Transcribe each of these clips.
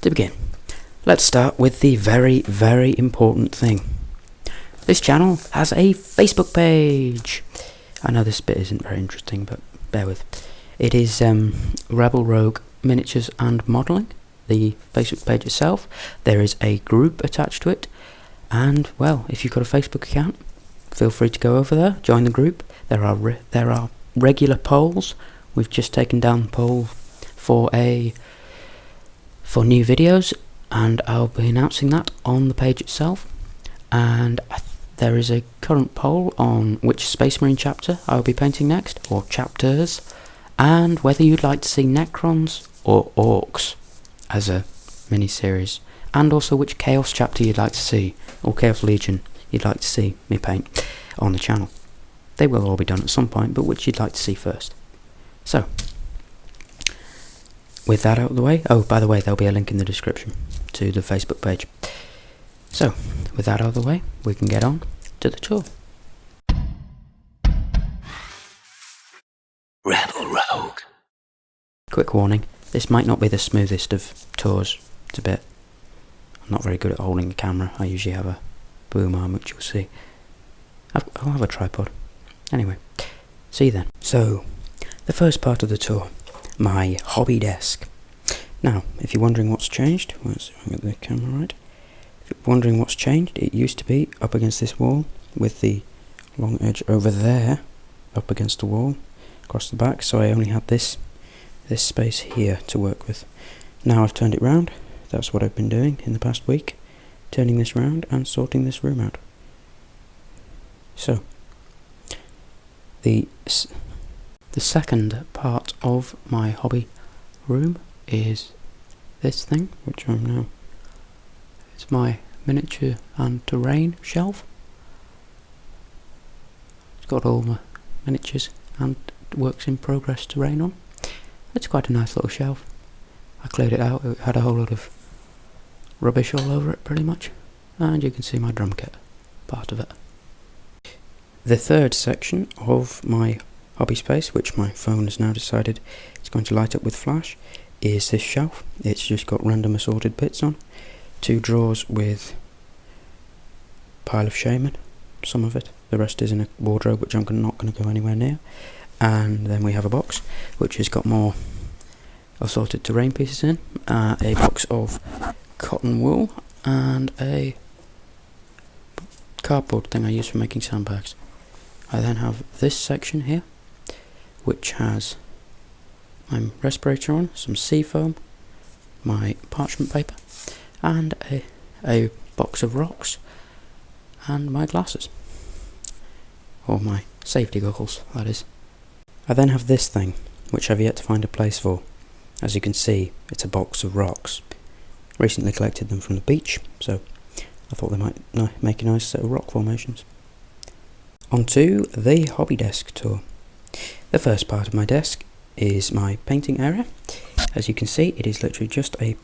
To begin, let's start with the very, very important thing. This channel has a Facebook page. I know this bit isn't very interesting, but bear with. It is Rebel Rogue Miniatures and Modelling, the Facebook page itself. There is a group attached to it, and well, if you've got a Facebook account, feel free to go over there, join the group. There are regular polls. We've just taken down the poll for new videos, and I'll be announcing that on the page itself. And there is a current poll on which Space Marine chapter I'll be painting next, or chapters, and whether you'd like to see Necrons or Orcs as a mini-series, and also which Chaos chapter you'd like to see, or Chaos Legion you'd like to see me paint on the channel. They will all be done at some point, but which you'd like to see first. So, with that out of the way, oh, by the way, there'll be a link in the description to the Facebook page. So, with that out of the way, we can get on to the tour. Rebel Rogue. Quick warning, this might not be the smoothest of tours. It's a bit... I'm not very good at holding the camera. I usually have a boom arm, which you'll see. I'll have a tripod. Anyway, see you then. So, the first part of the tour, my hobby desk. Now, if you're wondering what's changed, let's get the camera right. If you're wondering what's changed, it used to be up against this wall with the long edge over there, up against the wall, across the back, so I only had this space here to work with. Now I've turned it round. That's what I've been doing in the past week, turning this round and sorting this room out. So, the second part of my hobby room is this thing, which I'm now... It's my miniature and terrain shelf. It's got all my miniatures and works in progress terrain on. It's quite a nice little shelf. I cleared it out, it had a whole lot of rubbish all over it pretty much. And you can see my drum kit, part of it. The third section of my hobby space, which my phone has now decided it's going to light up with flash, is this shelf. It's just got random assorted bits on. 2 drawers with pile of shaman, some of it. The rest is in a wardrobe, which I'm not going to go anywhere near. And then we have a box, which has got more assorted terrain pieces in. A box of cotton wool, and a cardboard thing I use for making sandbags. I then have this section here, which has my respirator on, some sea foam, my parchment paper, and a box of rocks, and my glasses. Or my safety goggles, that is. I then have this thing, which I've yet to find a place for. As you can see, it's a box of rocks. Recently collected them from the beach, so I thought they might make a nice set of rock formations. On to the hobby desk tour. The first part of my desk is my painting area. As you can see, it is literally just a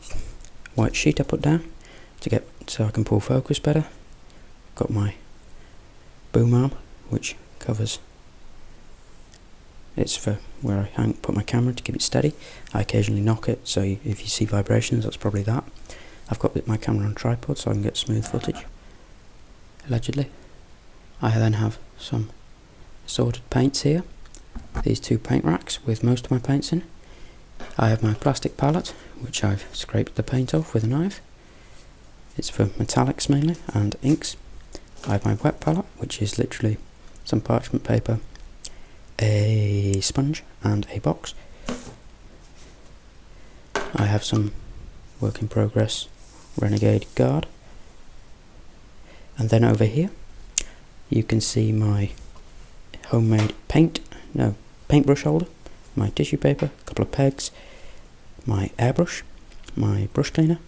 white sheet I put down so I can pull focus better. Got my boom arm, which covers. It's for where I put my camera to keep it steady. I occasionally knock it, so if you see vibrations, that's probably that. I've got my camera on tripod so I can get smooth footage, allegedly. I then have some assorted paints here. These 2 paint racks with most of my paints in. I have my plastic palette, which I've scraped the paint off with a knife. It's for metallics mainly, and inks. I have my wet palette, which is literally some parchment paper, a sponge, and a box. I have some work in progress Renegade Guard. And then over here, you can see my homemade paintbrush holder, my tissue paper, a couple of pegs, my airbrush, my brush cleaner,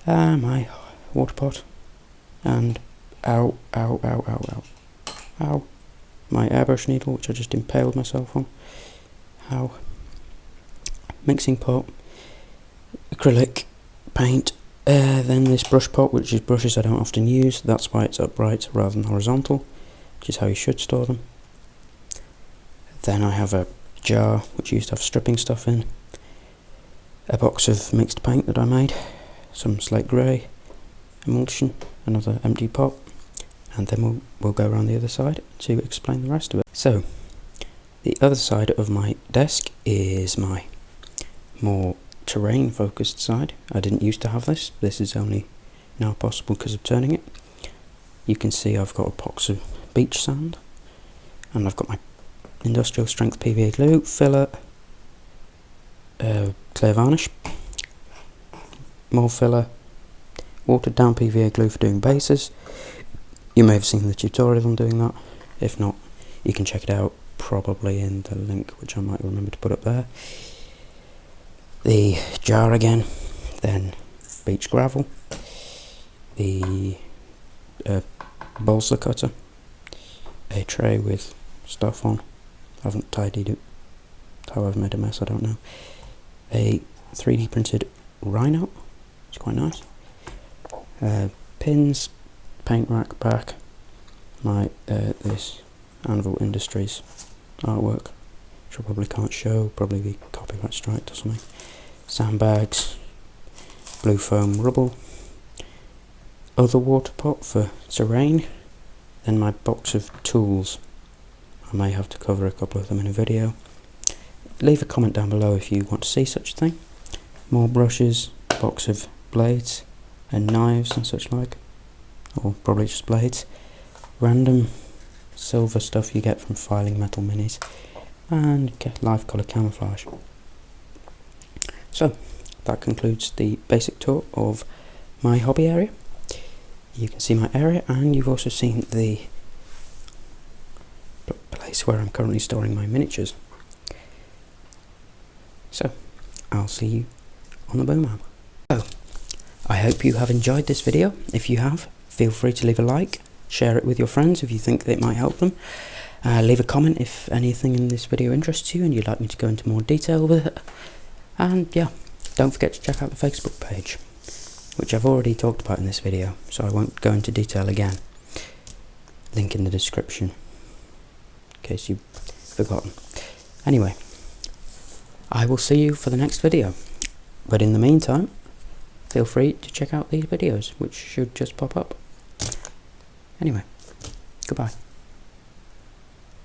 my water pot, and my airbrush needle, which I just impaled myself on, mixing pot, acrylic paint, then this brush pot, which is brushes I don't often use, that's why it's upright rather than horizontal, which is how you should store them. Then I have a jar which used to have stripping stuff in, a box of mixed paint that I made, some slate grey emulsion, another empty pot, and then we'll go around the other side to explain the rest of it. So, the other side of my desk is my more terrain focused side. I didn't used to have this. This is only now possible because of turning it. You can see I've got a box of beach sand, and I've got my industrial strength PVA glue, filler, clear varnish, more filler, watered down PVA glue for doing bases. You may have seen the tutorial on doing that. If not, you can check it out probably in the link, which I might remember to put up there. The jar again, then beach gravel, the balsa cutter, a tray with stuff on. I haven't tidied it, how I've made a mess I don't know. A 3D printed rhino, it's quite nice. Pins, paint rack back, my this Anvil Industries artwork, which I probably can't show, probably be copyright striked or something. Sandbags, blue foam rubble, other water pot for terrain, then my box of tools. I may have to cover a couple of them in a video. Leave a comment down below if you want to see such a thing. More brushes, box of blades and knives and such like, or probably just blades. Random silver stuff you get from filing metal minis, and get live colour camouflage. So that concludes the basic tour of my hobby area. You can see my area, and you've also seen the place where I'm currently storing my miniatures. So I'll see you on the boom arm. So I hope you have enjoyed this video. If you have, feel free to leave a like, share it with your friends if you think that it might help them. Leave a comment if anything in this video interests you and you'd like me to go into more detail with it. And yeah, don't forget to check out the Facebook page, which I've already talked about in this video, so I won't go into detail again. Link in the description, in case you've forgotten. Anyway, I will see you for the next video, but in the meantime, feel free to check out these videos, which should just pop up. Anyway, goodbye.